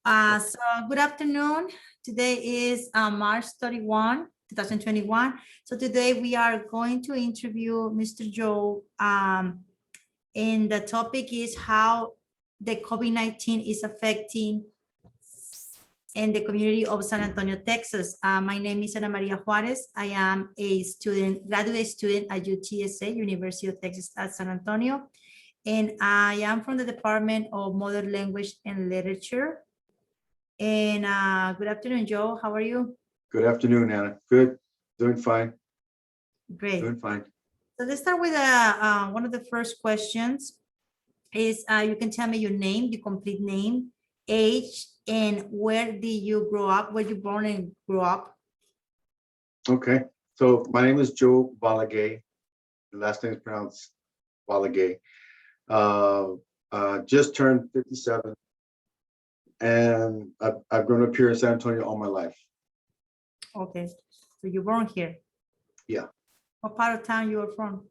So good afternoon. Today is March 31, 2021. So today we are going to interview Mr. Joe, and the topic is how the COVID-19 is affecting in the community of San Antonio, Texas. My name is Ana Juarez. I am a graduate student at UTSA, University of Texas at San Antonio. And I am from the Department of Modern Language and Literature. And good afternoon, Joe. How are you? Good afternoon, Anna. Good. Doing fine. Great. Doing fine. So let's start with one of the first questions is you can tell me your name, your complete name, age, and where did you grow up, where you born and grew up? Okay. So my name is Joe Valague. The last name is pronounced Valague. Just turned 57. And I've grown up here in San Antonio all my life. Okay. So you born here? Yeah. What part of town you are from?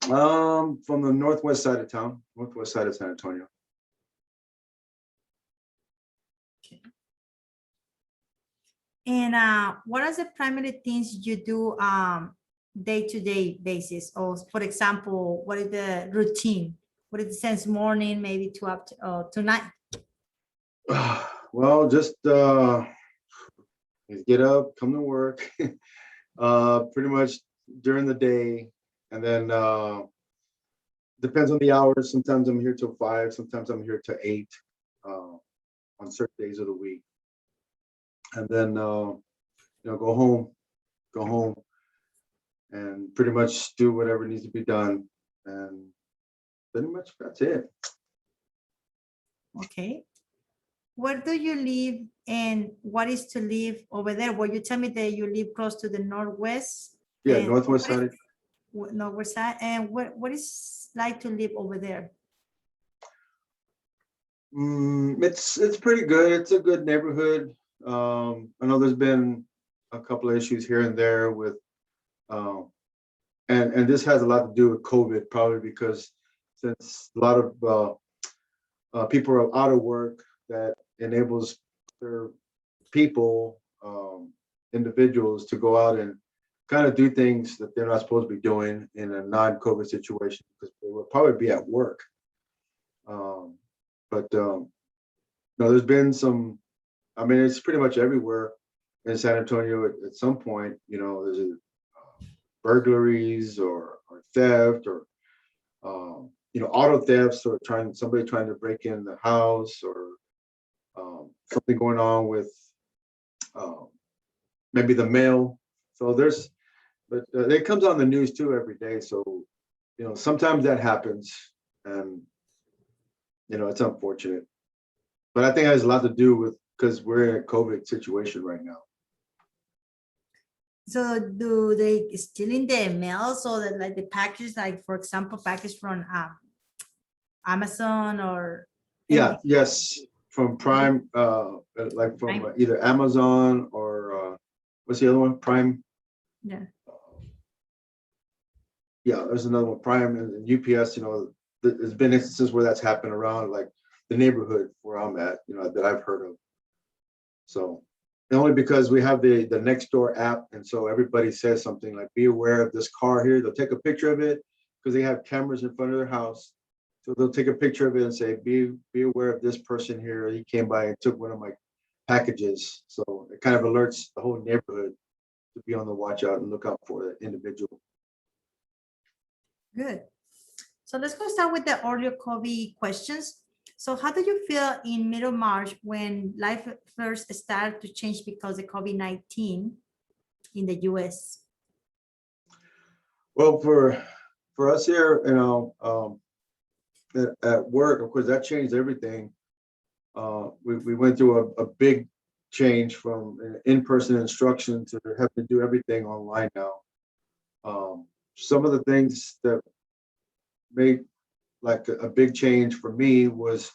From the northwest side of town, northwest side of San Antonio. Okay. And what are the primary things you do day-to-day basis? Or for example, what is the routine? What is the sense morning, maybe to up to night? Well, just get up, come to work, pretty much during the day, and then depends on the hours. Sometimes I'm here till 5, sometimes I'm here till 8 on certain days of the week, and then go home, and pretty much do whatever needs to be done, and pretty much that's it. Okay. Where do you live and what is to live over there? Well, you tell me that you live close to the northwest. Yeah, northwest side. Northwest side. And what is like to live over there? It's pretty good. It's a good neighborhood. I know there's been a couple of issues here and there with, and this has a lot to do with COVID, probably because since a lot of people are out of work, that enables their people, individuals, to go out and kind of do things that they're not supposed to be doing in a non-COVID situation, because they will probably be at work. There's been some, I mean, it's pretty much everywhere in San Antonio at some point, there's burglaries or theft or, auto thefts, or somebody trying to break in the house, or something going on with maybe the mail. So but it comes on the news too every day. So, sometimes that happens, and, it's unfortunate. But I think it has a lot to do with, because we're in a COVID situation right now. So do they still in the mail? So that like the package, like for example, package from Amazon or? Yes, from Prime, like from Prime? Either Amazon or what's the other one? Prime. Yeah. Yeah, there's another one, Prime and UPS. There's been instances where that's happened around like the neighborhood where I'm at, that I've heard of. So, and only because we have the Nextdoor app, and so everybody says something like, be aware of this car here. They'll take a picture of it because they have cameras in front of their house. So they'll take a picture of it and say, be aware of this person here. He came by and took one of my packages. So it kind of alerts the whole neighborhood to be on the watch out and look out for the individual. Good. So let's go start with the earlier COVID questions. So how do you feel in middle March when life first started to change because of COVID-19 in the US? Well, for us here, at work, of course, that changed everything. We went through a big change from in-person instruction to having to do everything online now. Some of the things that made like a big change for me was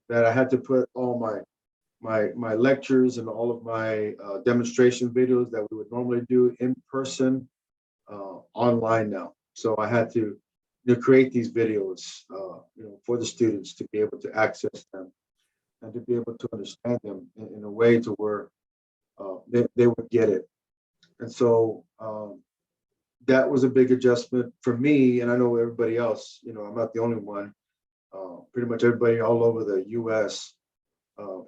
that I had to put all my lectures and all of my demonstration videos that we would normally do in person online now. So I had to create these videos for the students to be able to access them. and to be able to understand them in a way to where they would get it. And so that was a big adjustment for me, and I know everybody else, I'm not the only one. Pretty much everybody all over the US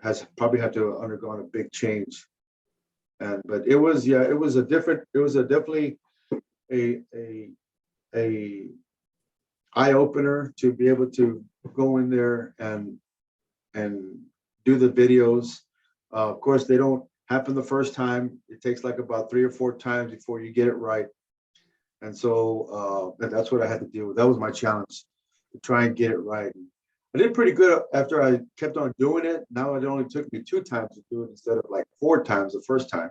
has probably had to undergone a big change. But it was, yeah, it was a definitely a eye opener to be able to go in there and do the videos. Of course, they don't happen the first time. It takes like about 3 or 4 times before you get it right. And so that's what I had to deal with. That was my challenge, to try and get it right. I did pretty good after I kept on doing it. Now it only took me 2 times to do it instead of like 4 times the first time.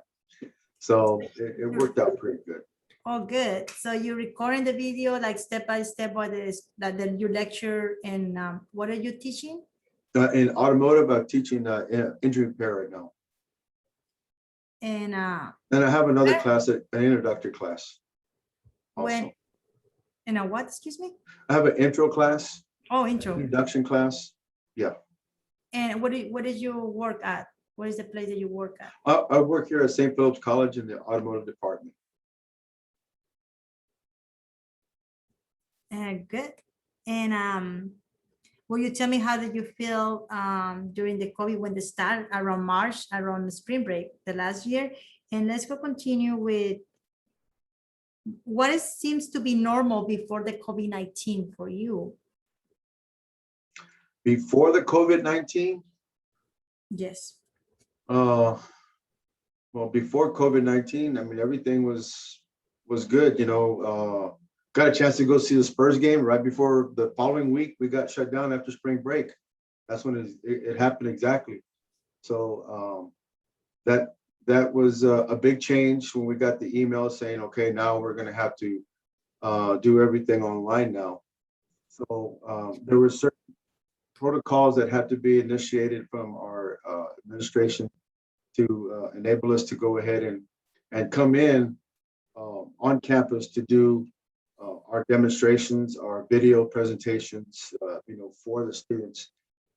So it worked out pretty good. Oh, good. So you're recording the video like step by step by this, that your lecture, and what are you teaching? In automotive, I'm teaching engine repair right now. And Then I have another class, an introductory class. when, Also, and a what, excuse me? I have an intro class, Oh, intro. introduction class. Yeah. And what did you work at? What is the place that you work at? I work here at St. Philip's College in the automotive department. Good. And will you tell me how did you feel during the COVID when they started around March, around the spring break, the last year? And let's go continue with what seems to be normal before the COVID-19 for you. Before the COVID-19? Yes. Well, before COVID-19, I mean, everything was good, got a chance to go see the Spurs game right before the following week. We got shut down after spring break. That's when it happened exactly. So that was a big change when we got the email saying, okay, now we're going to have to do everything online now. So there were certain protocols that had to be initiated from our administration to enable us to go ahead and come in on campus to do our demonstrations, our video presentations, for the students.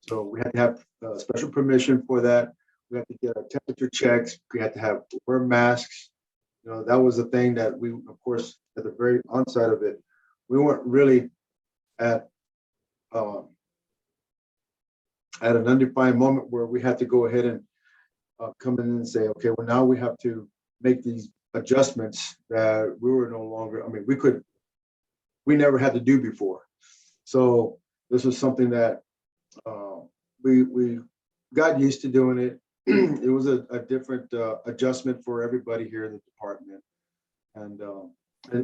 So we had to have special permission for that. We had to get our temperature checks. We had to wear masks. That was the thing that we, of course, at the very onset of it, we weren't really at an undefined moment where we had to go ahead and come in and say, okay, well, now we have to make these adjustments that we were no longer, I mean, we never had to do before. So this was something that we got used to doing it. It was a different adjustment for everybody here in the department, and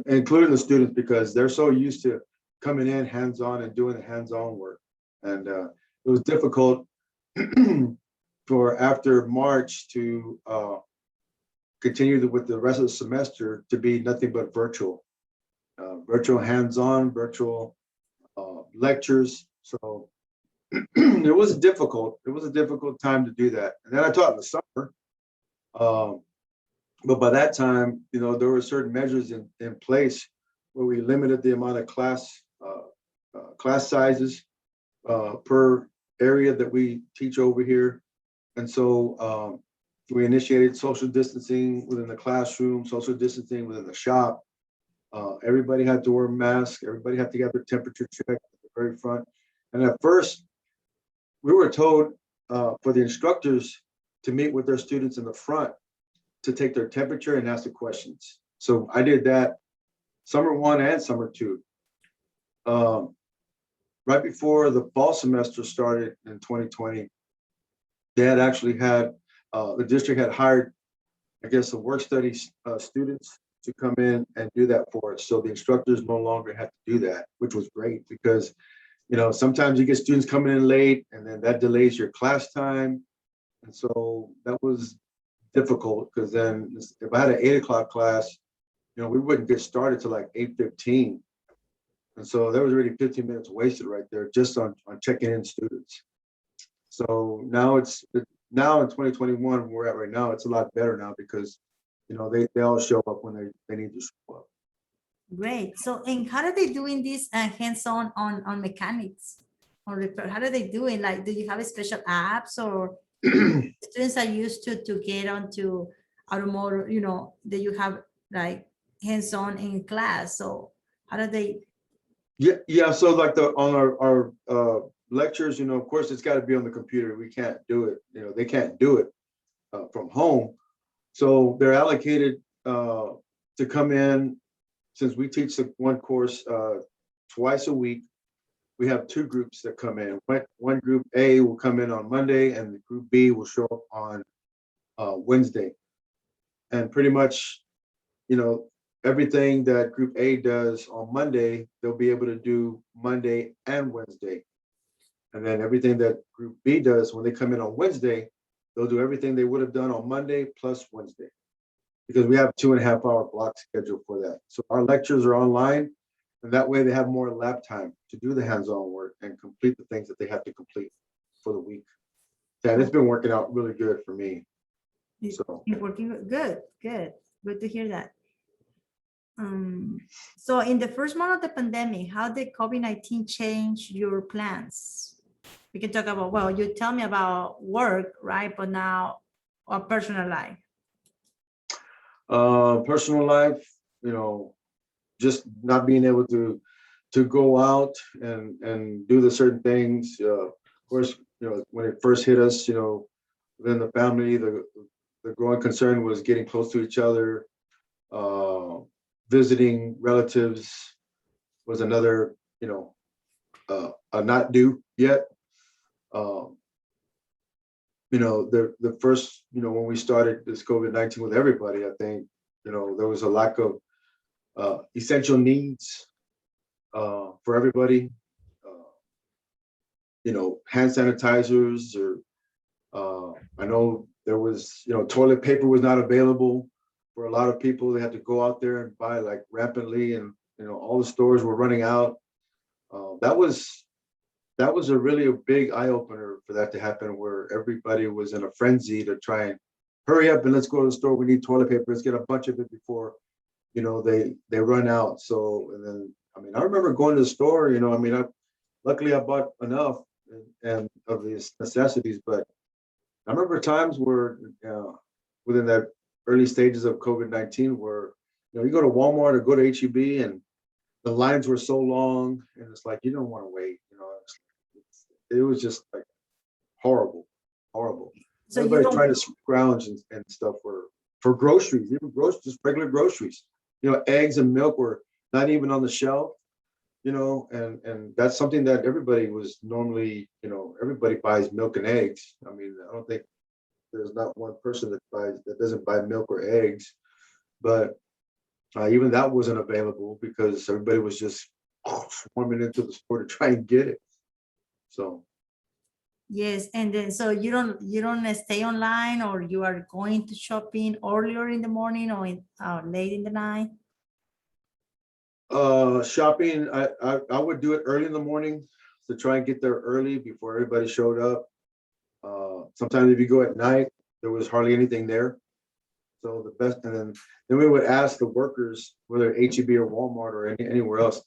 including the students, because they're so used to coming in hands-on and doing the hands-on work. And it was difficult for after March to continue with the rest of the semester to be nothing but virtual. Virtual hands-on, virtual lectures. So it was difficult. It was a difficult time to do that. And then I taught in the summer. But by that time, there were certain measures in place where we limited the amount of class sizes per area that we teach over here. And so we initiated social distancing within the classroom, social distancing within the shop. Everybody had to wear masks. Everybody had to get their temperature checked at the very front. And at first, we were told for the instructors to meet with their students in the front to take their temperature and ask the questions. So I did that summer 1 and summer 2. Right before the fall semester started in 2020, they had actually had, the district had hired, I guess, the work study students to come in and do that for us. So the instructors no longer had to do that, which was great because, sometimes you get students coming in late and then that delays your class time. And so that was difficult because then if I had an 8 o'clock class, we wouldn't get started till like 8:15. And so there was already 15 minutes wasted right there just on checking in students. So now now in 2021, where we're at right now, it's a lot better now because, they all show up when they need to show up. Great. So, and how are they doing this hands-on on mechanics? or repair? How do they do it? Like, do you have a special apps, or students are used to get onto automotive, that you have like hands-on in class? So how do they? Yeah. So like on our lectures, of course, it's got to be on the computer. We can't do it. They can't do it from home. So they're allocated to come in. Since we teach the one course twice a week, we have two groups that come in. One group A will come in on Monday, and the group B will show up on Wednesday. And pretty much, everything that group A does on Monday, they'll be able to do Monday and Wednesday. And then everything that group B does, when they come in on Wednesday, they'll do everything they would have done on Monday plus Wednesday, because we have 2.5 hour block schedule for that. So our lectures are online, and that way they have more lab time to do the hands-on work and complete the things that they have to complete for the week. And it's been working out really good for me. So It's working good. Good to hear that. So in the first month of the pandemic, how did COVID-19 change your plans? We can talk about, well, you tell me about work, right? But now, or personal life. personal life, just not being able to go out and do the certain things. Of course, when it first hit us, within the family, the growing concern was getting close to each other. Visiting relatives was another, a not do yet. The first, when we started this COVID-19 with everybody, I think, there was a lack of essential needs for everybody. Hand sanitizers, or I know there was, toilet paper was not available for a lot of people. They had to go out there and buy like rapidly, and all the stores were running out. That was a really a big eye opener for that to happen, where everybody was in a frenzy to try and hurry up and let's go to the store. We need toilet paper. Let's get a bunch of it before, they run out. So, and then, I remember going to the store, luckily I bought enough and of these necessities, but I remember times where within that early stages of COVID-19 where, you go to Walmart or go to HEB and the lines were so long, and it's like, you don't want to wait, it was just like horrible. So Everybody trying to scrounge and stuff for groceries, even just regular groceries. Eggs and milk were not even on the shelf, and that's something that everybody was normally, everybody buys milk and eggs. I don't think there's not one person that doesn't buy milk or eggs, but even that wasn't available because everybody was just swarming into the store to try and get it. So yes, and then so you don't stay online, or you are going to shopping earlier in the morning or late in the night? Shopping, I would do it early in the morning to try and get there early before everybody showed up. Sometimes if you go at night, there was hardly anything there. So the best, and then we would ask the workers, whether HEB or Walmart or anywhere else,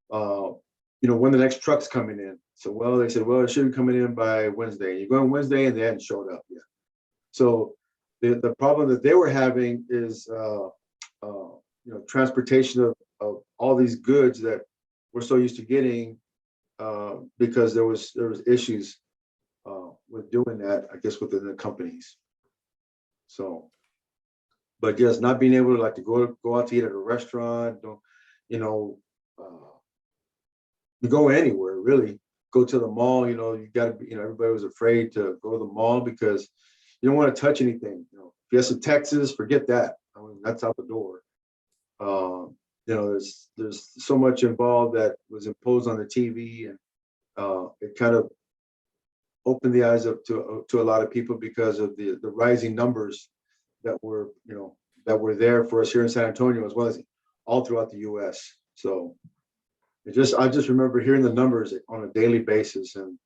when the next truck's coming in. So, they said, it should be coming in by Wednesday. You go on Wednesday and they hadn't showed up yet. So the problem that they were having is, transportation of all these goods that we're so used to getting, because there was issues with doing that, I guess, within the companies. So, but just not being able to go out to eat at a restaurant, you go anywhere really, go to the mall, you gotta be, everybody was afraid to go to the mall because you don't want to touch anything. If you have some Texas, forget that. That's out the door. There's so much involved that was imposed on the TV, and it kind of opened the eyes up to a lot of people because of the rising numbers that were there for us here in San Antonio, as well as all throughout the U.S. So I just remember hearing the numbers on a daily basis, and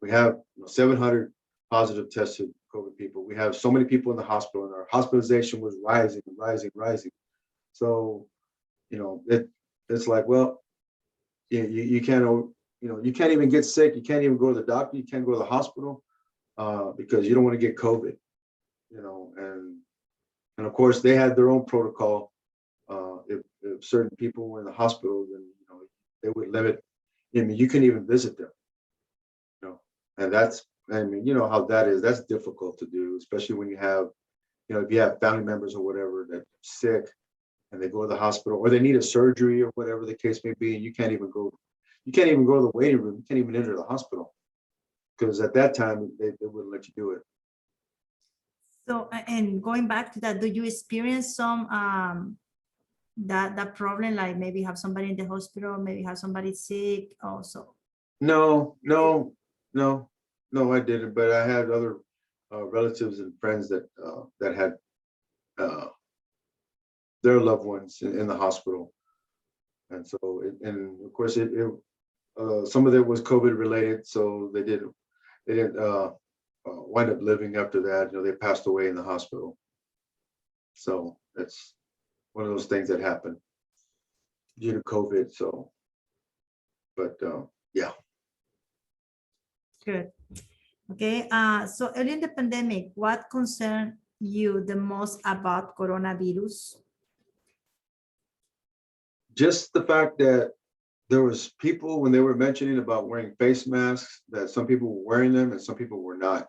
we have 700 positive tested COVID people. We have so many people in the hospital, and our hospitalization was rising. So, it's like, well, you can't you can't even get sick. You can't even go to the doctor. You can't go to the hospital because you don't want to get COVID, and of course they had their own protocol. If certain people were in the hospital, then, they would limit, you couldn't even visit them, and that's, you know how that is. That's difficult to do, especially when you have, if you have family members or whatever that are sick and they go to the hospital or they need a surgery or whatever the case may be, and you can't even go to the waiting room. You can't even enter the hospital because at that time they wouldn't let you do it. So, and going back to that, do you experience some that problem, like maybe have somebody in the hospital, maybe have somebody sick also? No, I didn't, but I had other relatives and friends that had their loved ones in the hospital, and so and of course some of it was COVID related, so they didn't wind up living after that. They passed away in the hospital, so that's one of those things that happened due to COVID. So, but yeah. Good. Okay. So early in the pandemic, what concerned you the most about coronavirus? Just the fact that there was people, when they were mentioning about wearing face masks, that some people were wearing them and some people were not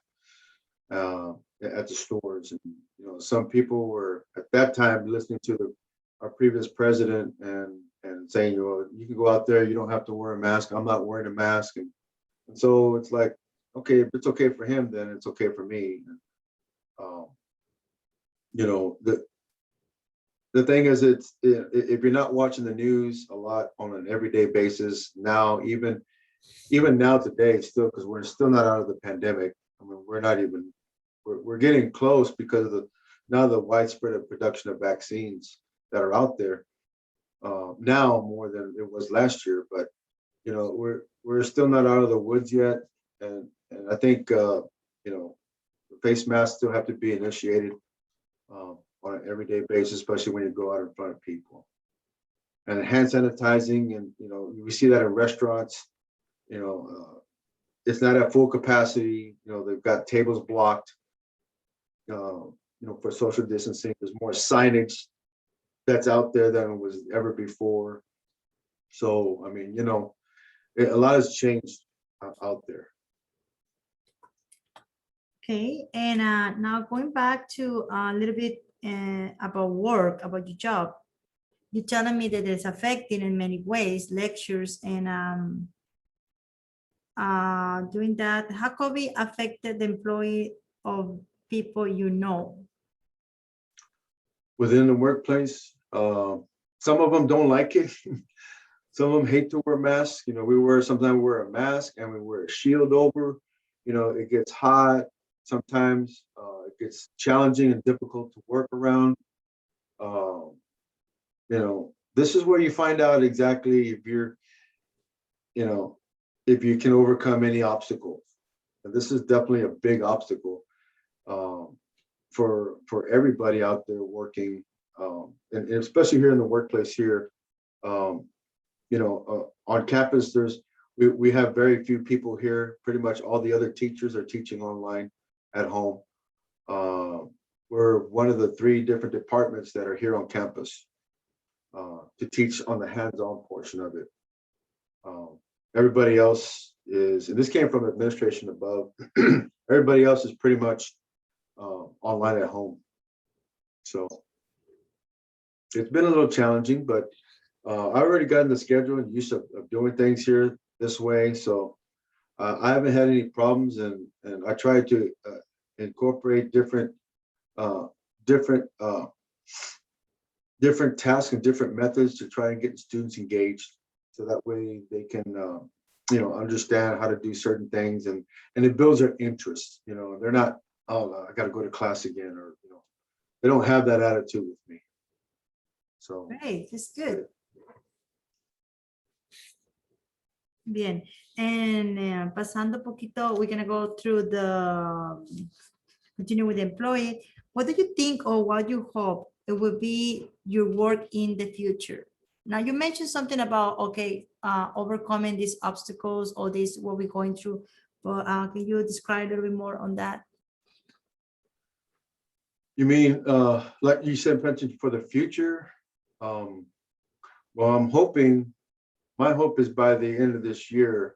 at the stores. And some people were at that time listening to our previous president and saying, you can go out there, you don't have to wear a mask. I'm not wearing a mask, and so it's like, okay, if it's okay for him, then it's okay for me. The thing is, if you're not watching the news a lot on an everyday basis now, even now today, still, because we're still not out of the pandemic. I mean, we're getting close because of the widespread of production of vaccines that are out there now more than it was last year. But we're still not out of the woods yet, and I think the face masks still have to be initiated on an everyday basis, especially when you go out in front of people. And hand sanitizing, and we see that in restaurants. It's not at full capacity. They've got tables blocked. For social distancing. There's more signage that's out there than was ever before. So I mean, a lot has changed out there. Okay, and now going back to a little bit about work, about your job. You're telling me that it's affecting in many ways, lectures and doing that. How COVID affected the employee of people within the workplace? Some of them don't like it. Some of them hate to wear masks. Sometimes we wear a mask and we wear a shield over. It gets hot. Sometimes it gets challenging and difficult to work around. This is where you find out exactly if you can overcome any obstacles. And this is definitely a big obstacle for everybody out there working, and especially here in the workplace here. On campus, we have very few people here. Pretty much all the other teachers are teaching online at home. We're one of the 3 different departments that are here on campus to teach on the hands-on portion of it. Everybody else is, and this came from administration above, everybody else is pretty much online at home. So it's been a little challenging, but I already gotten the schedule and used of doing things here this way. So I haven't had any problems, and I try to incorporate different tasks and different methods to try and get students engaged, so that way they can understand how to do certain things, and it builds their interest. They're not, I got to go to class again, or they don't have that attitude with me. So Great, that's good. Bien, and pasando poquito, we're gonna go through continue with the employee. What do you think, or what you hope it will be your work in the future? Now you mentioned something about, okay, overcoming these obstacles or this, what we're going through, but can you describe a little bit more on that? You mean, like you said, mentioned for the future? Well, I'm hoping, my hope is by the end of this year,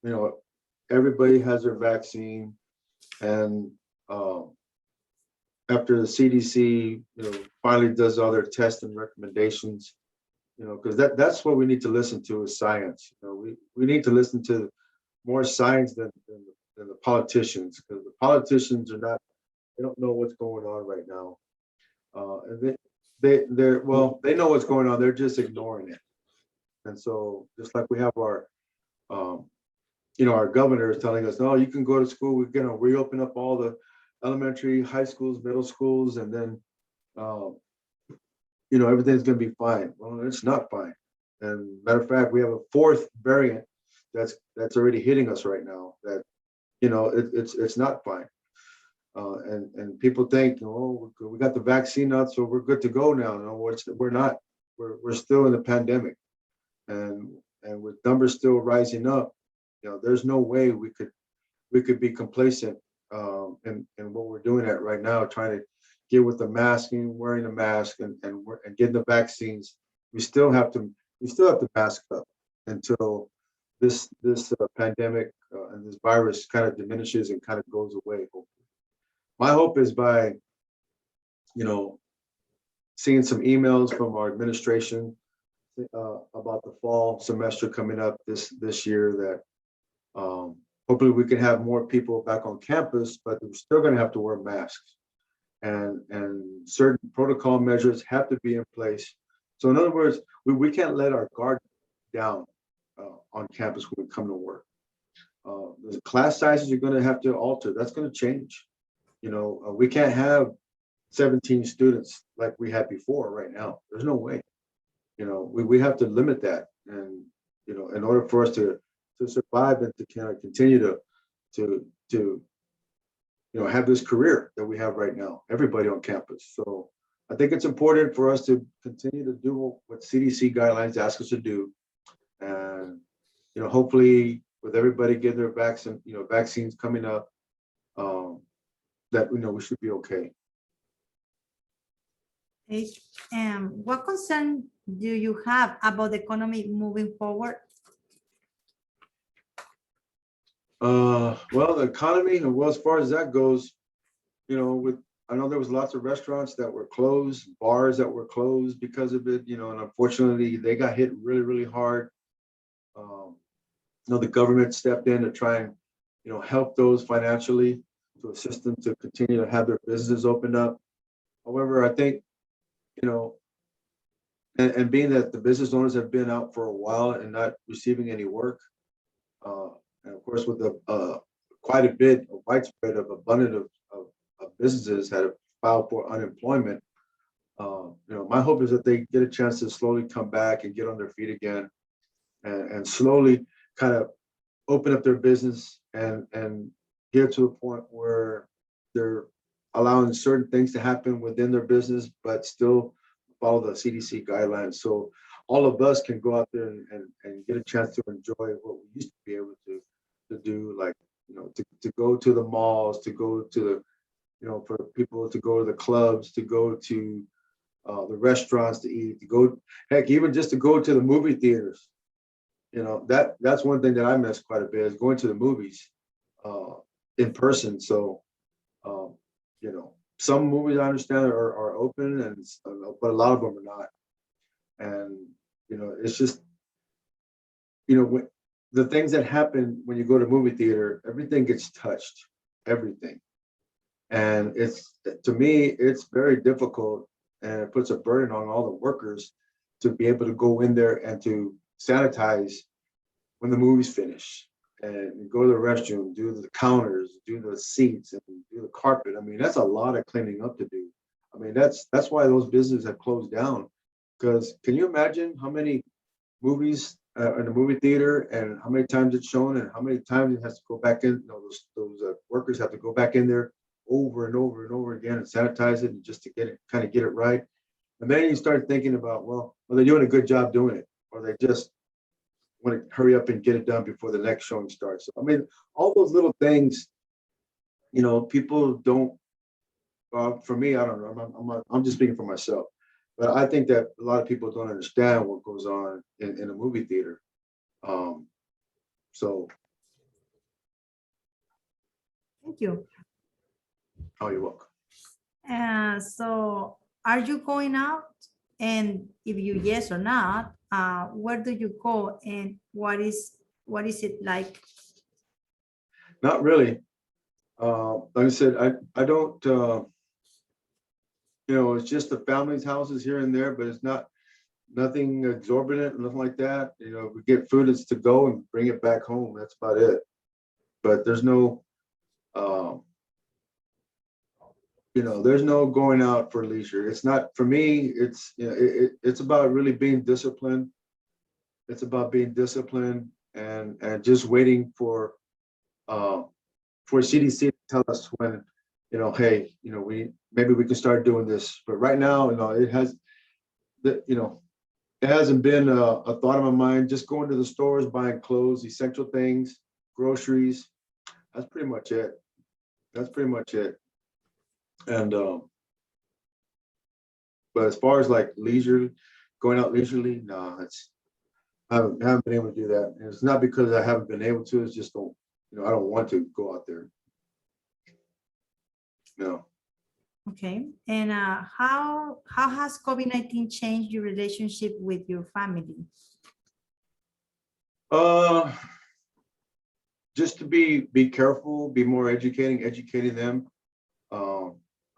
you know, everybody has their vaccine, and after the CDC, finally does all their tests and recommendations, because that's what we need to listen to is science. We need to listen to more science than the politicians, because the politicians are not, they don't know what's going on right now. And they know what's going on, they're just ignoring it. And so just like we have our governor is telling us, no, you can go to school, we're gonna reopen up all the elementary, high schools, middle schools, and then everything's gonna be fine. Well, it's not fine. And matter of fact, we have a fourth variant that's already hitting us right now that it's not fine. And people think, oh, we got the vaccine out, so we're good to go now. No, we're not. We're still in the pandemic, and with numbers still rising up, there's no way we could be complacent in what we're doing at right now, trying to get with the masking, wearing the mask, and getting the vaccines. We still have to mask up until this pandemic and this virus kind of diminishes and kind of goes away. Hopefully. My hope is by, seeing some emails from our administration about the fall semester coming up this year, that hopefully we can have more people back on campus, but we're still going to have to wear masks, and certain protocol measures have to be in place. So in other words, we can't let our guard down on campus when we come to work. The class sizes are going to have to alter. That's going to change. We can't have 17 students like we had before right now. There's no way. We have to limit that, and in order for us to survive and to kind of continue to have this career that we have right now, everybody on campus. So I think it's important for us to continue to do what CDC guidelines ask us to do, and hopefully with everybody getting their vaccines coming up, that we should be okay. Okay. What concern do you have about the economy moving forward? Well, the economy, well, as far as that goes, I know there was lots of restaurants that were closed, bars that were closed because of it, and unfortunately they got hit really, really hard. The government stepped in to try and, help those financially, to assist them to continue to have their business opened up. However, I think, and being that the business owners have been out for a while and not receiving any work, and of course with quite a bit of widespread of abundance of businesses had filed for unemployment, my hope is that they get a chance to slowly come back and get on their feet again, and slowly kind of open up their business and get to a point where they're allowing certain things to happen within their business, but still follow the CDC guidelines. So all of us can go out there and get a chance to enjoy what we used to be able to do, like, to go to the malls, to go to the, for people to go to the clubs, to go to the restaurants to eat, to go, heck, even just to go to the movie theaters. That's one thing that I miss quite a bit, is going to the movies in person. So, some movies I understand are open, but a lot of them are not. And, it's just, the things that happen when you go to movie theater, everything gets touched, everything. And to me, it's very difficult, and it puts a burden on all the workers to be able to go in there and to sanitize when the movie's finished, and go to the restroom, do the counters, do the seats, and do the carpet. I mean, that's a lot of cleaning up to do. I mean, that's why those businesses have closed down. Because can you imagine how many movies in the movie theater, and how many times it's shown, and how many times it has to go back in? Those workers have to go back in there over and over and over again and sanitize it, and just to get it right. And then you start thinking about, well, are they doing a good job doing it? Or they just want to hurry up and get it done before the next showing starts. So, I mean, all those little things, people don't, for me, I don't know, I'm just speaking for myself. But I think that a lot of people don't understand what goes on in a movie theater. So, Thank you. oh, you're welcome. So are you going out? And if you yes or not, where do you go and what is it like? Not really. Like I said, I don't, it's just the family's houses here and there, but it's nothing exorbitant, nothing like that. We get food, it's to go and bring it back home. That's about it. But there's no, there's no going out for leisure. It's not, for me, it's about really being disciplined. It's about being disciplined and just waiting for CDC to tell us when, hey, maybe we can start doing this. But right now, it hasn't been a thought of my mind. Just going to the stores, buying clothes, essential things, groceries. That's pretty much it. That's pretty much it. And but as far as like leisure, going out leisurely, no, I haven't been able to do that. And it's not because I haven't been able to. It's just I don't want to go out there. No. Okay. And how has COVID-19 changed your relationship with your family? Just to be careful, be more educating them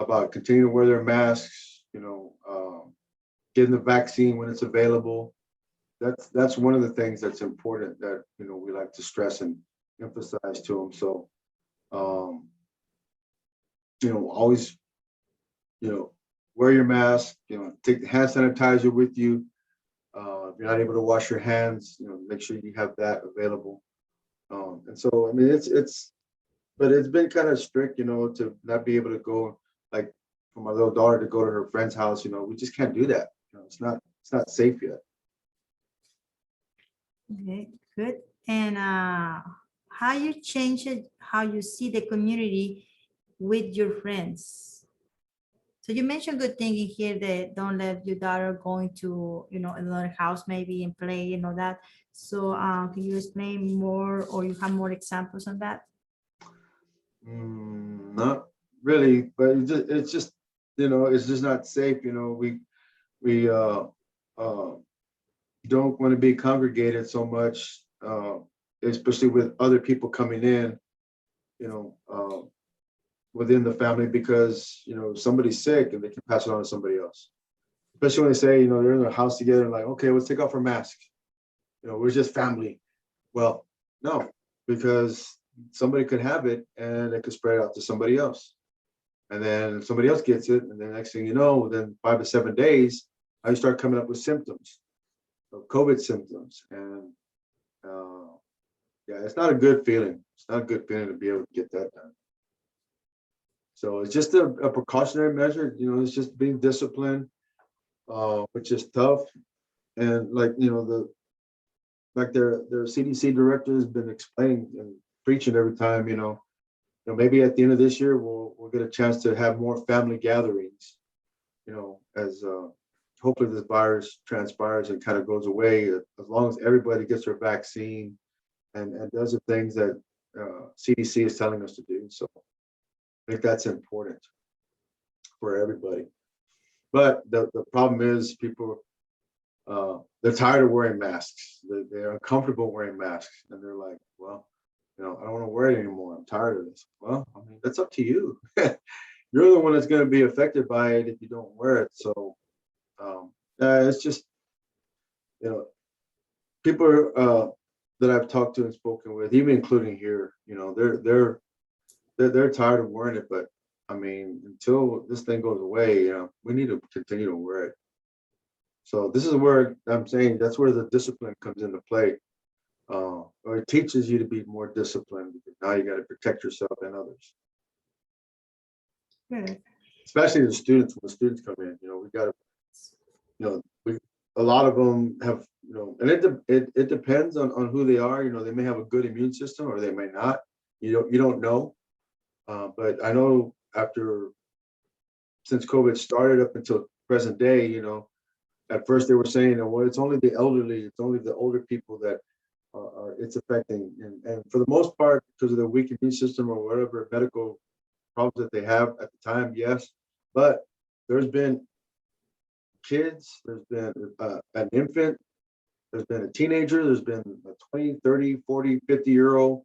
about continuing to wear their masks, getting the vaccine when it's available. That's one of the things that's important that we like to stress and emphasize to them. So always wear your mask, take the hand sanitizer with you. If you're not able to wash your hands, make sure you have that available. And so, I mean, but it's been kind of strict, to not be able to go, like for my little daughter to go to her friend's house, we just can't do that. It's not safe yet. Okay, good. And how you change it, how you see the community with your friends? So you mentioned good thing in here that don't let your daughter go into, another house maybe and play and all that. So can you explain more or you have more examples on that? Not really, but it's just it's just not safe. We don't want to be congregated so much, especially with other people coming in, within the family, because somebody's sick and they can pass it on to somebody else. Especially when they say they're in their house together and like, okay, let's take off our masks. We're just family. Well, no, because somebody could have it and it could spread out to somebody else. And then somebody else gets it. And then next thing you know, within 5 to 7 days, I start coming up with symptoms, COVID symptoms. And yeah, it's not a good feeling. It's not a good feeling to be able to get that done. So it's just a precautionary measure, it's just being disciplined, which is tough. And like, their CDC director has been explaining and preaching every time, maybe at the end of this year, we'll get a chance to have more family gatherings, as hopefully this virus transpires and kind of goes away, as long as everybody gets their vaccine and does the things that CDC is telling us to do. So I think that's important for everybody. But the problem is people, they're tired of wearing masks. They're uncomfortable wearing masks. And they're like, well, I don't want to wear it anymore. I'm tired of this. Well, I mean, that's up to you. You're the one that's going to be affected by it if you don't wear it. So it's just, people that I've talked to and spoken with, even including here, they're tired of wearing it. But I mean, until this thing goes away, we need to continue to wear it. So this is where I'm saying that's where the discipline comes into play. Or it teaches you to be more disciplined, because now you got to protect yourself and others. Good. Especially the students, when the students come in, we got to you know, a lot of them have, and it depends on who they are. They may have a good immune system or they may not. You don't know. But I know since COVID started up until present day, at first they were saying, well, it's only the elderly, it's only the older people that it's affecting. And for the most part, because of the weak immune system or whatever medical problems that they have at the time, yes. But there's been kids, there's been an infant, there's been a teenager, there's been a 20, 30, 40, 50-year-old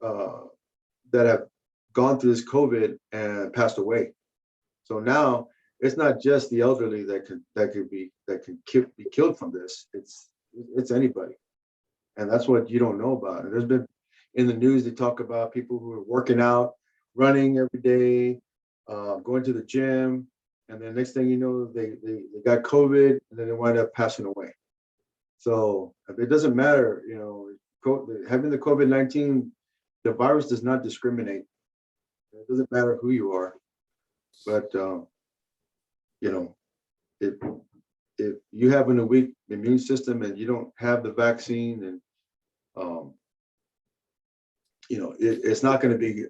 that have gone through this COVID and passed away. So now it's not just the elderly that can be killed from this. It's anybody, and that's what you don't know about. And there's been in the news they talk about people who are working out, running every day, going to the gym, and then next thing you know they got COVID and then they wind up passing away. So it doesn't matter, having the COVID-19, the virus does not discriminate. It doesn't matter who you are, but if you have a weak immune system and you don't have the vaccine, and it's not going to be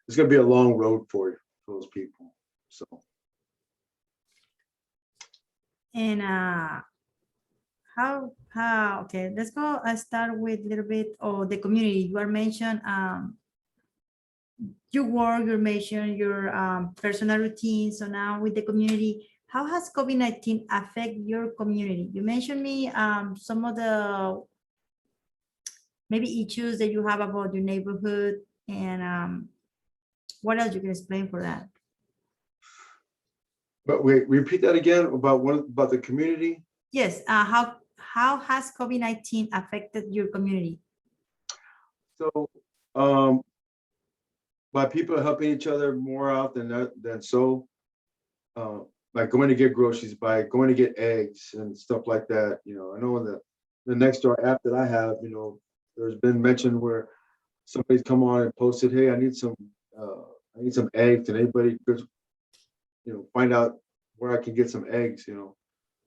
it's going to be a long road for those people. So. And okay, let's go start with a little bit of the community. You are mentioned your work, you mentioned your personal routine. So now with the community, how has COVID-19 affect your community? You mentioned me some of the maybe issues that you have about your neighborhood, and what else you can explain for that? But wait, repeat that again about the community. Yes. How has COVID-19 affected your community? So, by people helping each other more out than so, like going to get groceries, by going to get eggs and stuff like that. I know in the Nextdoor app that I have, there's been mention where somebody's come on and posted, hey, I need some eggs, and anybody could, find out where I can get some eggs.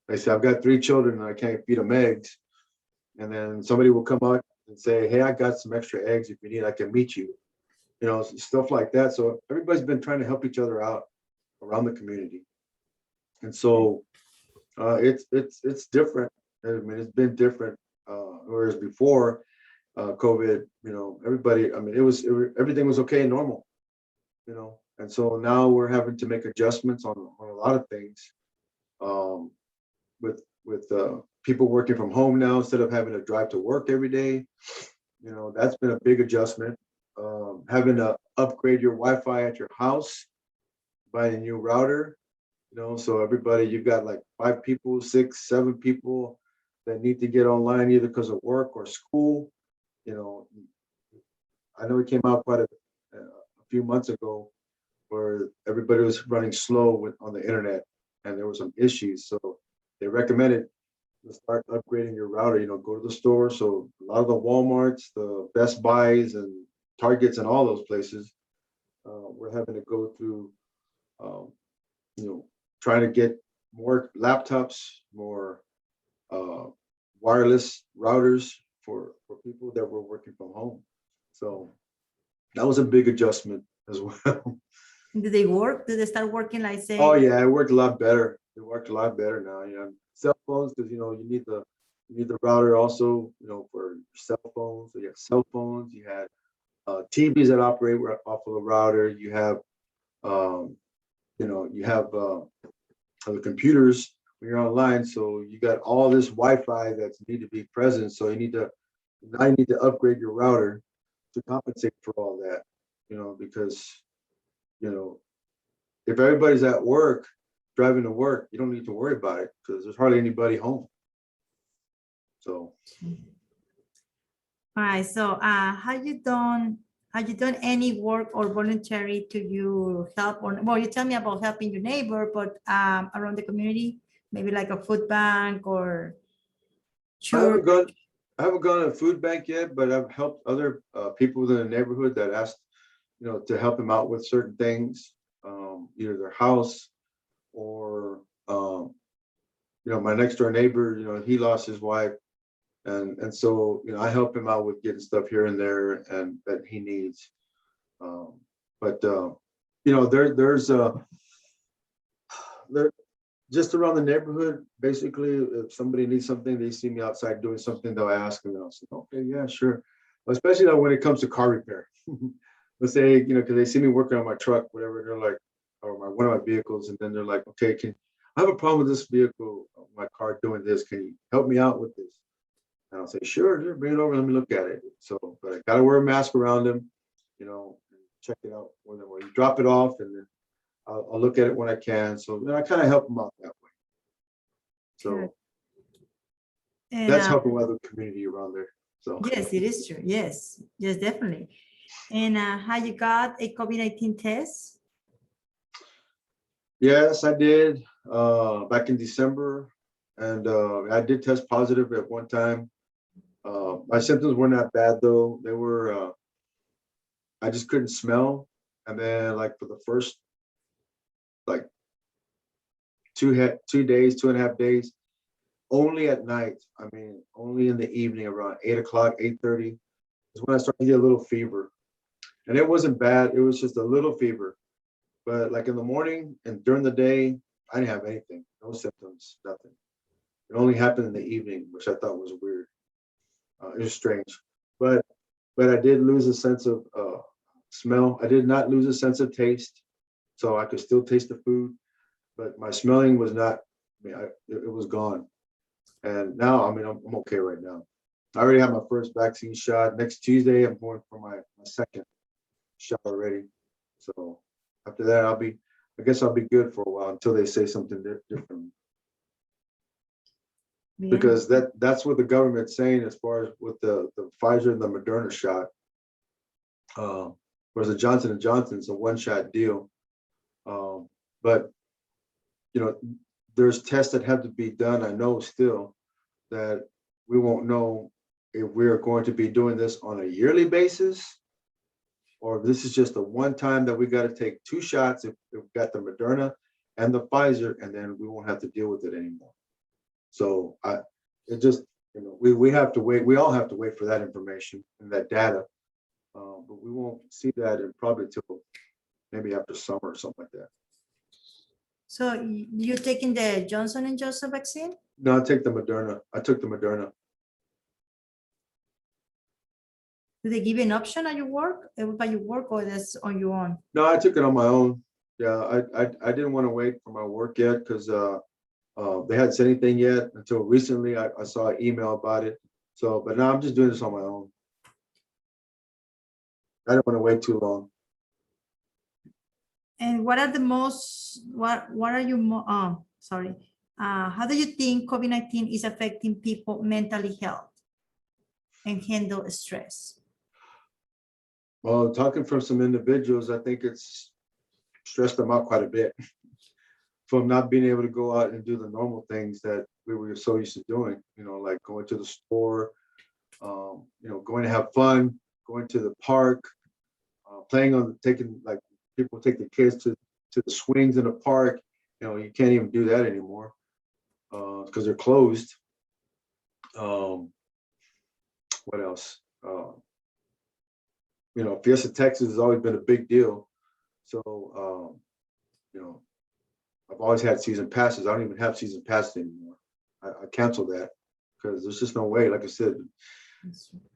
I say I've got 3 children and I can't feed them eggs, and then somebody will come out and say, hey, I got some extra eggs. If you need, I can meet you. Stuff like that. So everybody's been trying to help each other out around the community, and so it's different. I mean, it's been different. Whereas before COVID, everybody, I mean, everything was okay and normal, and so now we're having to make adjustments on a lot of things, with people working from home now instead of having to drive to work every day. That's been a big adjustment. Having to upgrade your Wi-Fi at your house, buying a new router, so everybody, you've got like 5 people, 6, 7 people that need to get online either because of work or school. I know it came out quite a few months ago where everybody was running slow on the internet and there were some issues. So they recommended to start upgrading your router, go to the store. So a lot of the Walmarts, the Best Buys and Targets and all those places, we're having to go through, trying to get more laptops, more wireless routers for people that were working from home. So that was a big adjustment as well. Do they work? Do they start working like say? Oh yeah, it worked a lot better. It worked a lot better now. Cell phones, because you need the router also, for cell phones. So you have cell phones, you had TVs that operate off of a router. You have the computers when you're online. So you got all this Wi-Fi that's need to be present. So you need to upgrade your router to compensate for all that. Because if everybody's at work, driving to work, you don't need to worry about it because there's hardly anybody home. So. All right. So, have you done any work or voluntary to you help? Or well, you tell me about helping your neighbor, but around the community, maybe like a food bank or church. I haven't gone to a food bank yet, but I've helped other people within the neighborhood that asked, to help them out with certain things, either their house or my next door neighbor, he lost his wife. And so, I help him out with getting stuff here and there and that he needs. But there just around the neighborhood, basically, if somebody needs something, they see me outside doing something, they'll ask me, and I'll say, okay, yeah, sure. Especially when it comes to car repair. Let's say, because they see me working on my truck, whatever, they're like, or one of my vehicles, and then they're like, okay, I have a problem with this vehicle, my car doing this, can you help me out with this? And I'll say, sure, bring it over, let me look at it. So, but I gotta wear a mask around them, check it out when you drop it off, and then I'll look at it when I can. So I kind of help them out that way. So and that's helping out the community around there. So yes, it is true. Yes, definitely. And have you got a COVID-19 test? yes, I did back in December, and I did test positive at one time. My symptoms weren't that bad though. They were I just couldn't smell, and then like for the first like 2.5 days, only at night. I mean, only in the evening around 8 o'clock, 8:30 is when I started to get a little fever. And it wasn't bad. It was just a little fever. But like in the morning and during the day, I didn't have anything, no symptoms, nothing. It only happened in the evening, which I thought was weird. It was strange. But I did lose a sense of smell. I did not lose a sense of taste. So I could still taste the food, but my smelling was not, it was gone. And now, I'm okay right now. I already have my first vaccine shot. Next Tuesday, I'm going for my second shot already. So after that, I guess I'll be good for a while until they say something different. Yeah. Because that's what the government's saying as far as with the Pfizer and the Moderna shot. Whereas the Johnson & Johnson's a one-shot deal. But, there's tests that have to be done, I know still, that we won't know if we're going to be doing this on a yearly basis, or if this is just a one time that we got to take 2 shots if we've got the Moderna and the Pfizer, and then we won't have to deal with it anymore. So it just, we have to wait. We all have to wait for that information and that data. But we won't see that in probably till maybe after summer or something like that. So you're taking the Johnson & Johnson vaccine? No, I took the Moderna. Do they give you an option at your work, by your work, or that's on your own? No, I took it on my own. Yeah, I didn't want to wait for my work yet because they hadn't said anything yet until recently. I saw an email about it. So, but now I'm just doing this on my own. I don't want to wait too long. And what are the most, what are you, sorry, how do you think COVID-19 is affecting people mentally health and handle stress? Well, talking from some individuals, I think it's stressed them out quite a bit from not being able to go out and do the normal things that we were so used to doing, like going to the store, going to have fun, going to the park, taking, like, people take the kids to the swings in the park. You can't even do that anymore because they're closed. What else? Fiesta Texas has always been a big deal. So, I've always had season passes. I don't even have season passes anymore. I canceled that because there's just no way. Like I said,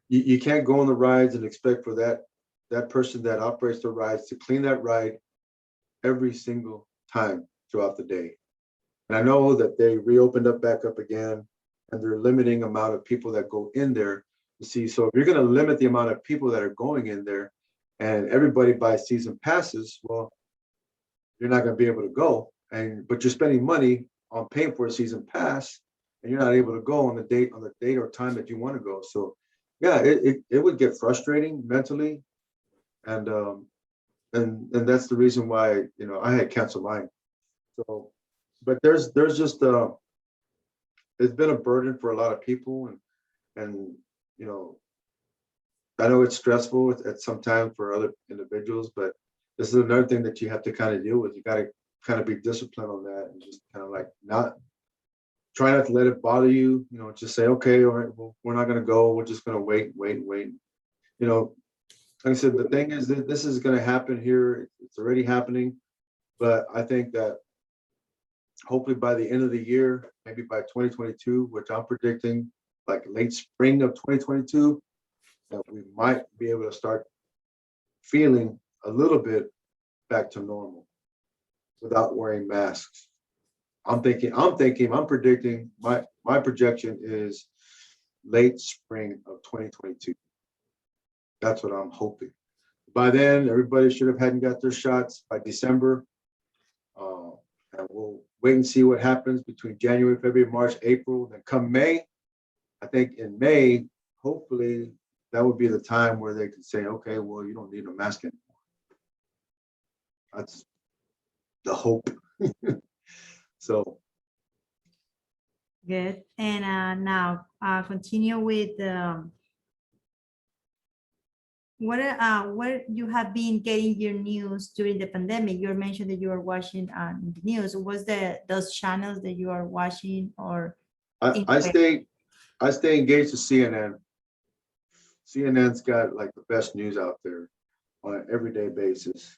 you can't go on the rides and expect for that person that operates the rides to clean that ride every single time throughout the day. And I know that they reopened back up again, and they're limiting amount of people that go in there to see. So if you're going to limit the amount of people that are going in there and everybody buys season passes, well, you're not going to be able to go. But you're spending money on paying for a season pass, and you're not able to go on the date or time that you want to go. So yeah, it would get frustrating mentally. And that's the reason why, I had canceled mine. So, but there's just it's been a burden for a lot of people, and I know it's stressful at some time for other individuals, but this is another thing that you have to kind of deal with. You got to kind of be disciplined on that and just kind of like not try not to let it bother you. You know, just say, okay, all right, well, we're not going to go. We're just going to wait. You know, like I said, the thing is that this is going to happen here. It's already happening. But I think that hopefully by the end of the year, maybe by 2022, which I'm predicting like late spring of 2022, that we might be able to start feeling a little bit back to normal without wearing masks. I'm predicting, my projection is late spring of 2022. That's what I'm hoping. By then, everybody should have hadn't got their shots by December. And we'll wait and see what happens between January, February, March, April. Then come May, I think in May, hopefully that would be the time where they can say, okay, well, you don't need a mask anymore. That's the hope. So Good. And now continue with where you have been getting your news during the pandemic. You mentioned that you are watching the news. Was those channels that you are watching or I stay engaged to CNN. CNN's got like the best news out there on an everyday basis.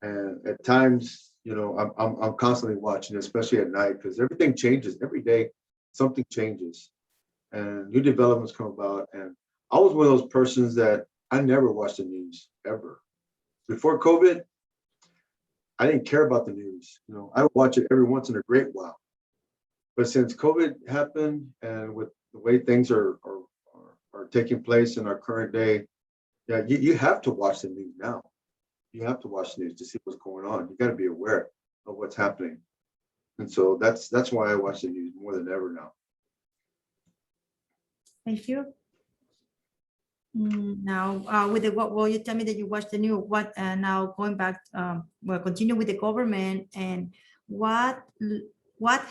And at times, you know, I'm constantly watching, especially at night, because everything changes every day. Something changes, and new developments come about. And I was one of those persons that I never watched the news ever. Before COVID, I didn't care about the news. You know, I would watch it every once in a great while. But since COVID happened, and with the way things are taking place in our current day, yeah, you have to watch the news now. You have to watch the news to see what's going on. You got to be aware of what's happening. And so that's why I watch the news more than ever now. Thank you. Now, with the well, you tell me that you watched the news. What now going back? Well, continue with the government and what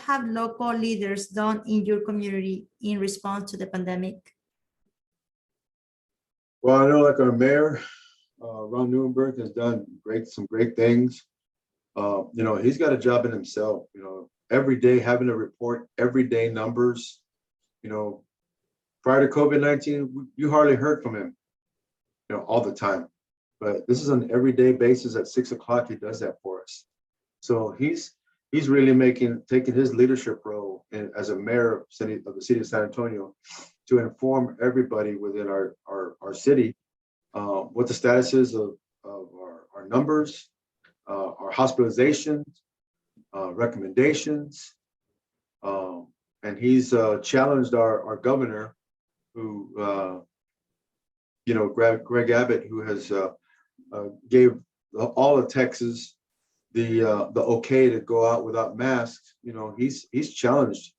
have local leaders done in your community in response to the pandemic? Well, I know like our mayor, Ron Newberg, has done some great things. You know, he's got a job in himself. You know, every day having to report everyday numbers. You know, prior to COVID-19, you hardly heard from him, you know, all the time. But this is on an everyday basis at 6 o'clock. He does that for us. So he's really taking his leadership role as a mayor of the city of San Antonio to inform everybody within our city what the status is of our numbers, our hospitalizations, recommendations. And he's challenged our governor, who, you know, Greg Abbott, who has gave all of Texas the okay to go out without masks. You know, he's challenged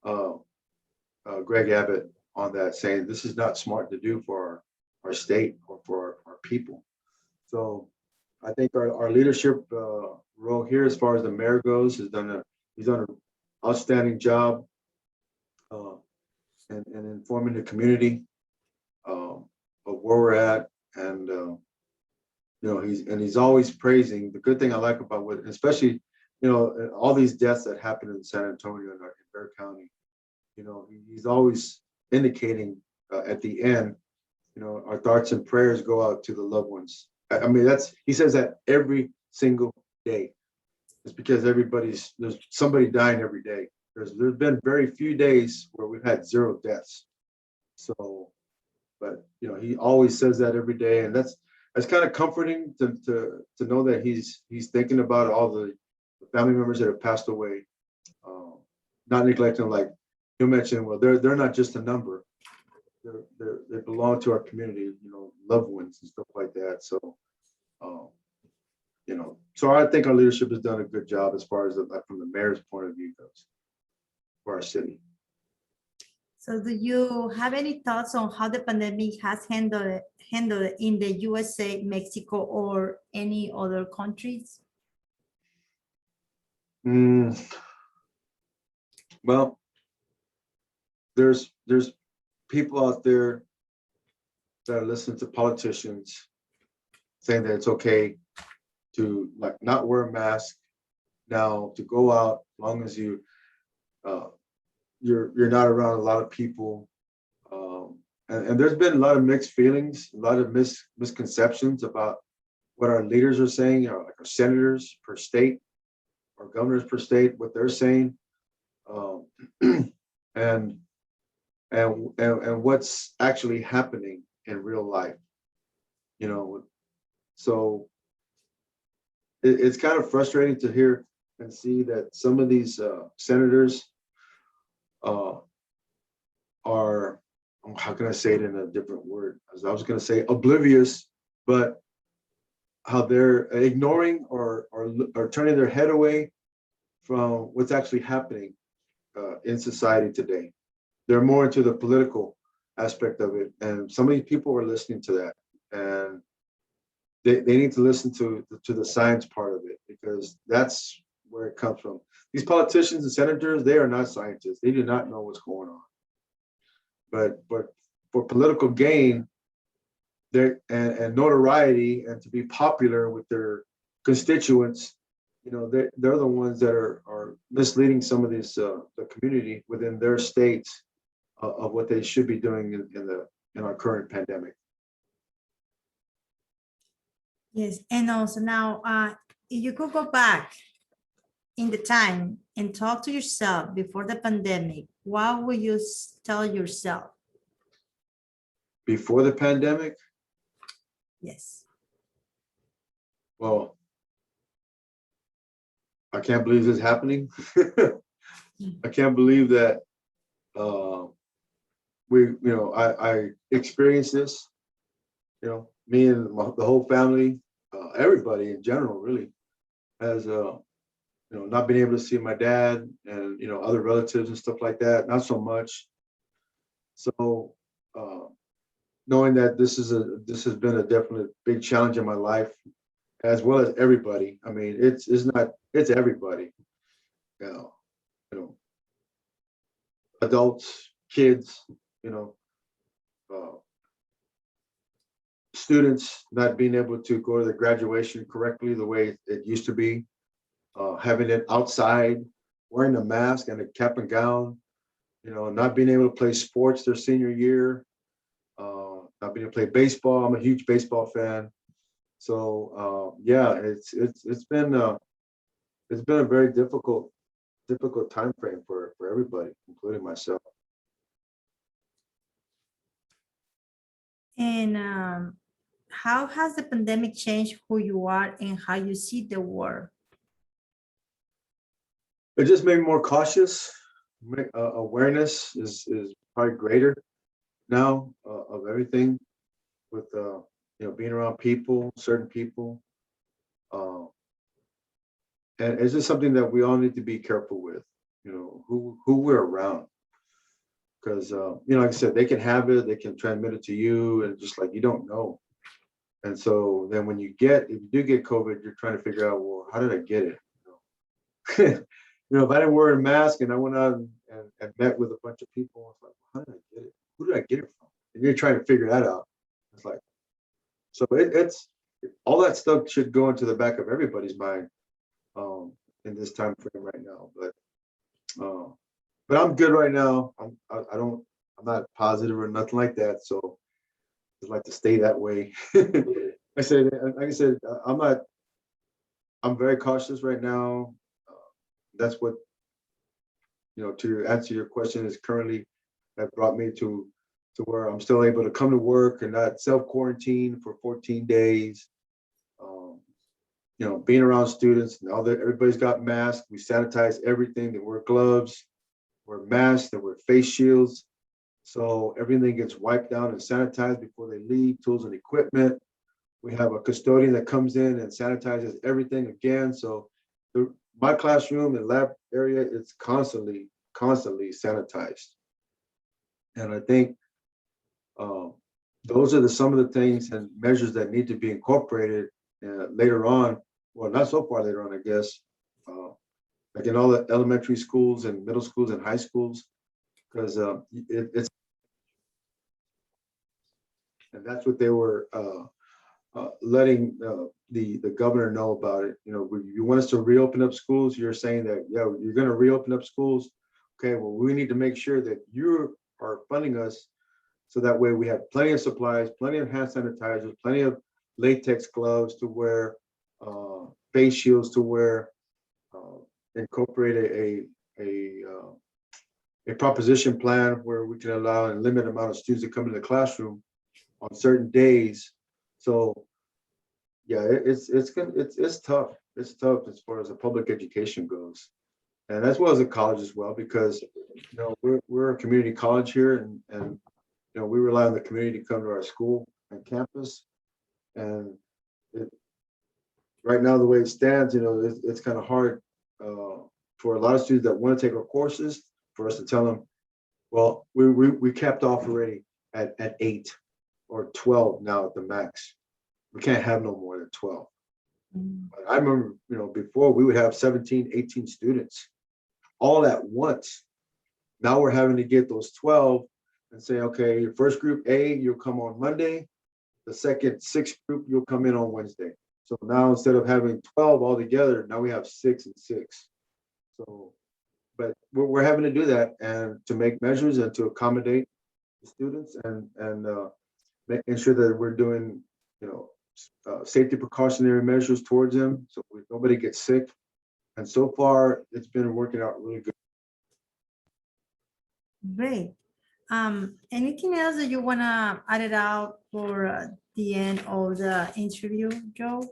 Greg Abbott on that, saying this is not smart to do for our state or for our people. So I think our leadership role here, as far as the mayor goes, he's done an outstanding job in informing the community of where we're at, and you know, he's always praising. The good thing I like about what, especially, you know, all these deaths that happen in San Antonio and in Bexar County, you know, he's always indicating at the end, you know, our thoughts and prayers go out to the loved ones. I mean, he says that every single day. It's because there's somebody dying every day. There's been very few days where we've had 0 deaths. So, but you know, he always says that every day, and that's kind of comforting to know that he's thinking about all the family members that have passed away, not neglecting, like you mentioned. Well, they're not just a number. They belong to our community, you know, loved ones and stuff like that. So, you know, so I think our leadership has done a good job as far as from the mayor's point of view goes for our city. So do you have any thoughts on how the pandemic has handled in the USA, Mexico, or any other countries? Well, there's people out there that are listening to politicians saying that it's okay to like not wear a mask now, to go out as long as you you're not around a lot of people. And there's been a lot of mixed feelings, a lot of misconceptions about what our leaders are saying, like our senators per state, our governors per state, what they're saying, um, and and what's actually happening in real life. So it's kind of frustrating to hear and see that some of these senators uh, are, how can I say it in a different word? As I was going to say oblivious, but how they're ignoring or turning their head away from what's actually happening in society today. They're more into the political aspect of it. And some of these people are listening to that. And they need to listen to the science part of it, because that's where it comes from. These politicians and senators, they are not scientists. They do not know what's going on. But for political gain, and notoriety, and to be popular with their constituents, they're the ones that are misleading some of these the community within their states of what they should be doing in our current pandemic. Yes, and also now, if you could go back in the time and talk to yourself before the pandemic, what would you tell yourself? Before the pandemic? Yes. Well, I can't believe this is happening. I can't believe that I experienced this. Me and the whole family, everybody in general, really, has not been able to see my dad and other relatives and stuff like that. Not so much. So knowing that this has been a definite big challenge in my life, as well as everybody. I mean, it's everybody. You know, adults, kids, uh, students not being able to go to the graduation correctly the way it used to be, having it outside, wearing a mask and a cap and gown, not being able to play sports their senior year, not being able to play baseball. I'm a huge baseball fan. So yeah, it's been a very difficult time frame for everybody, including myself. And how has the pandemic changed who you are and how you see the world? It just made me more cautious. Awareness is probably greater now of everything, with being around people, certain people, and it's just something that we all need to be careful with. Who we're around, because like I said, they can have it, they can transmit it to you, and just like you don't know. And so then when if you do get COVID, you're trying to figure out, well, how did I get it? If I didn't wear a mask and I went out and met with a bunch of people, it's like, how did I get it? Who did I get it from? And you're trying to figure that out. It's like, so it's all that stuff should go into the back of everybody's mind in this time frame right now. But I'm good right now. I'm not positive or nothing like that. So I'd like to stay that way. Like I said, I'm very cautious right now. That's what, to answer your question, is currently that brought me to where I'm still able to come to work and not self-quarantine for 14 days. Being around students, now that everybody's got masks, we sanitize everything. They wear gloves, wear masks, they wear face shields. So everything gets wiped down and sanitized before they leave, tools and equipment. We have a custodian that comes in and sanitizes everything again. So my classroom and lab area, it's constantly sanitized. And I think those are some of the things and measures that need to be incorporated later on. Well, not so far later on, I guess, like in all the elementary schools and middle schools and high schools, because it's, and that's what they were letting the governor know about it. You want us to reopen up schools. You're saying that, yeah, you're going to reopen up schools. okay, well, we need to make sure that you are funding us so that way we have plenty of supplies, plenty of hand sanitizers, plenty of latex gloves to wear, face shields to wear, incorporate a proposition plan where we can allow a limited amount of students to come into the classroom on certain days. So yeah, it's tough. It's tough as far as the public education goes, and as well as the college as well, because we're a community college here, and we rely on the community to come to our school and campus. And right now, the way it stands, it's kind of hard for a lot of students that want to take our courses for us to tell them, well, we capped off already at 8 or 12 now at the max. We can't have no more than 12. But I remember, before we would have 17, 18 students all at once. Now we're having to get those 12 and say, okay, your first group A, you'll come on Monday. The second 6th group, you'll come in on Wednesday. So now instead of having 12 all together, now we have 6 and 6. So, but we're having to do that and to make measures and to accommodate the students and ensure that we're doing, safety precautionary measures towards them so nobody gets sick. And so far, it's been working out really good. Great. Anything else that you want to add it out for the end of the interview, Joe?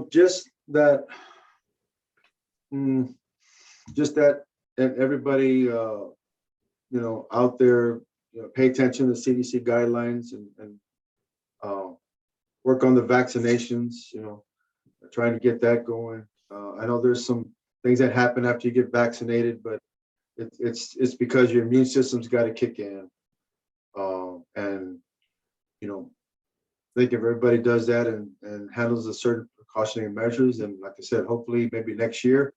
Just that, and everybody, out there, pay attention to CDC guidelines and work on the vaccinations, trying to get that going. I know there's some things that happen after you get vaccinated, but it's because your immune system's got to kick in. And, I think if everybody does that and handles the certain precautionary measures, and like I said, hopefully maybe next year,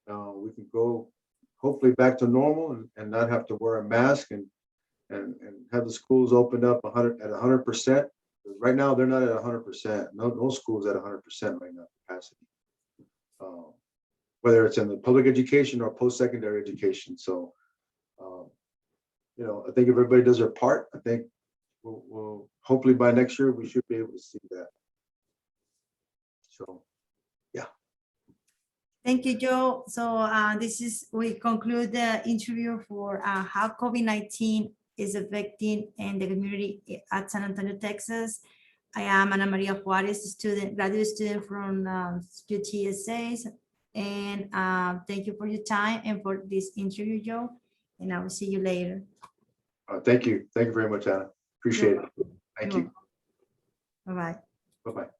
we can go hopefully back to normal and not have to wear a mask and have the schools opened up at 100%. Right now, they're not at 100%. No school's at 100% right now capacity, whether it's in the public education or post-secondary education. So, I think if everybody does their part, I think we'll hopefully by next year we should be able to see that. So, yeah. Thank you, Joe. So we conclude the interview for how COVID-19 is affecting in the community at San Antonio, Texas. I am Ana Juarez, graduate student from UTSA. And thank you for your time and for this interview, Joe. And I will see you later. Thank you. Thank you very much, Ana. Appreciate it. Thank you. Bye-bye. Bye-bye.